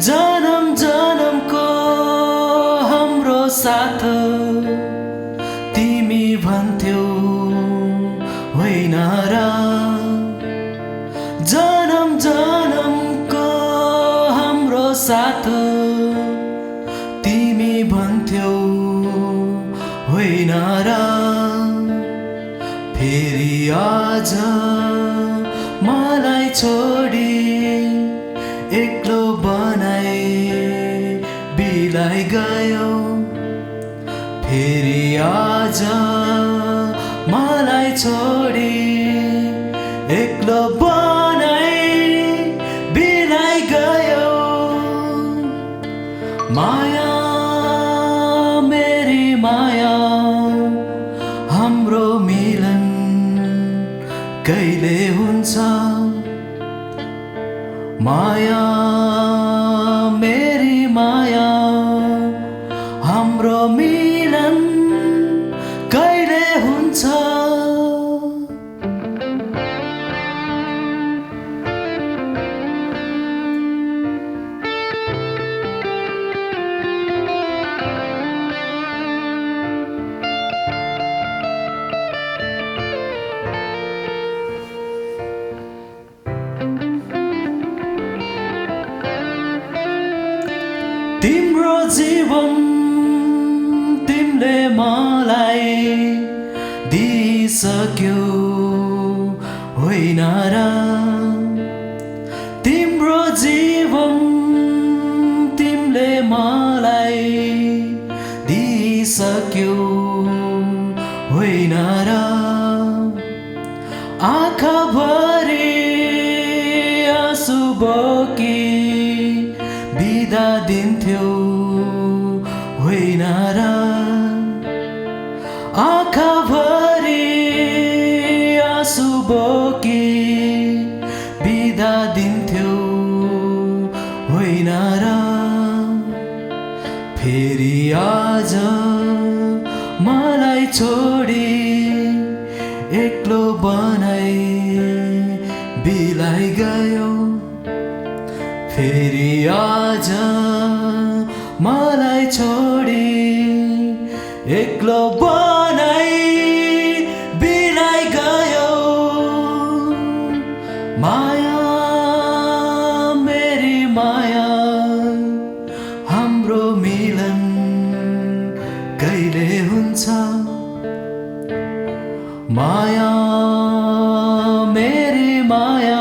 जन्म जन्मको हाम्रो साथ तिमी भन्थ्यौ होइन र। जन्म जन्मको हाम्रो साथ तिमी भन्थ्यौ होइन र। फेरि आज मलाई छोडी एक्लो बनाई बिलाई गयो। फेरि आज मलाई छोडी एक्लो बनाई बिलाई गयो। माया मेरी माया हाम्रो मिलन कहिले हुन्छ। माया मेरी माया हाम्रो मिलन कहिले हुन्छ। तिम्रो जीवन तिमीले मलाई दिइसक्यौ होइन र। तिम्रो जीवन तिमीले मलाई दिइसक्यौ होइन र। आँखाभरि आँसु बोकी बिदा दिन्थ्यौ होइन र। आँखाभरि आँसु बोकी बिदा दिन्थ्यौ होइन र। फेरि आज मलाई छोडी एक्लो बनाई बिलाई गयो। फेरि आज मलाई छोडी एक्लो बनाई बिलाई गयो। माया मेरी माया हाम्रो मिलन कहिले हुन्छ। माया मेरी माया